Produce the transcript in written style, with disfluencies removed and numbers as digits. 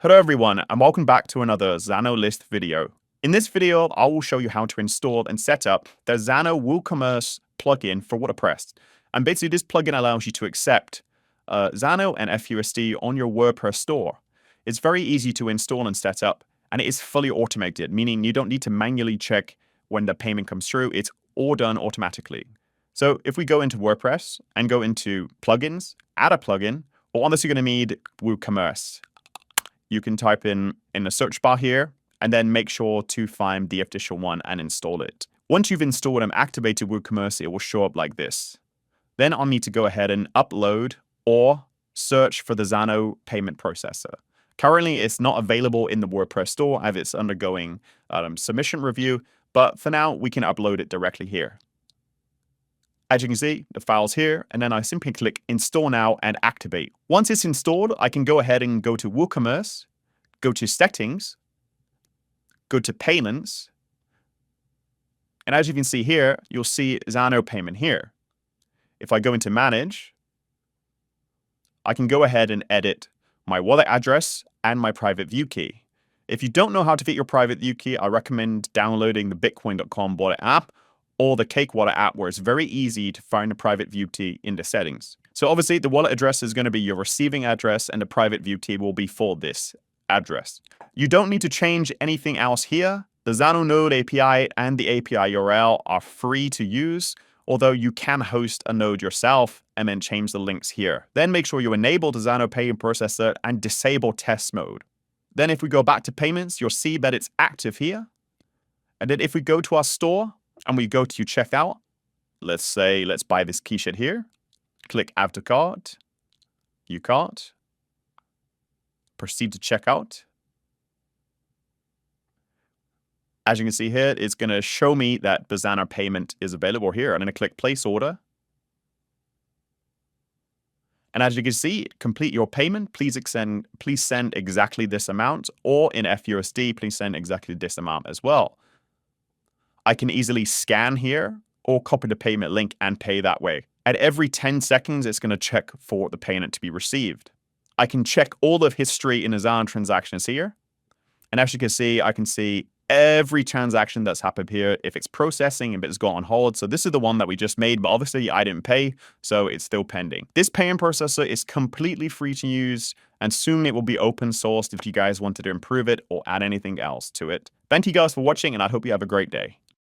Hello everyone, and welcome back to another Zano list video. In this video, I will show you how to install and set up the Zano WooCommerce plugin for WordPress. And basically, this plugin allows you to accept Zano and fUSD on your WordPress store. It's very easy to install and set up, and it is fully automated, meaning you don't need to manually check when the payment comes through. It's all done automatically. So if we go into WordPress and go into plugins, add a plugin, we're obviously going to need WooCommerce. You can type in the search bar here, and then make sure to find the official one and install it. Once you've installed and activated WooCommerce, it will show up like this. Then I'll need to go ahead and upload or search for the Zano payment processor. Currently, it's not available in the WordPress store as it's undergoing submission review, but for now, we can upload it directly here. As you can see, the file's here, and then I simply click Install Now and Activate. Once it's installed, I can go ahead and go to WooCommerce, go to Settings, go to Payments, and as you can see here, you'll see Zano Payment here. If I go into Manage, I can go ahead and edit my wallet address and my private view key. If you don't know how to fit your private view key, I recommend downloading the Bitcoin.com wallet app or the Cake Wallet app, where it's very easy to find a private view key in the settings. So obviously the wallet address is going to be your receiving address, and the private view key will be for this address. You don't need to change anything else here. The Zano node API and the API URL are free to use, although you can host a node yourself and then change the links here. Then make sure you enable the Zano payment processor and disable test mode. Then if we go back to payments, you'll see that it's active here. And then if we go to our store, and we go to checkout, let's buy this keyshit here. Click Add to Cart, View Cart, proceed to checkout. As you can see here, it's going to show me that the Zano payment is available here. I'm going to click Place Order. And as you can see, complete your payment. Please send exactly this amount, or in fUSD, please send exactly this amount as well. I can easily scan here or copy the payment link and pay that way. At every 10 seconds, it's going to check for the payment to be received. I can check all the history in the Zano transactions here. And as you can see, I can see every transaction that's happened here, if it's processing, if it's got on hold. So this is the one that we just made, but obviously I didn't pay, so it's still pending. This payment processor is completely free to use, and soon it will be open sourced if you guys wanted to improve it or add anything else to it. Thank you guys for watching, and I hope you have a great day.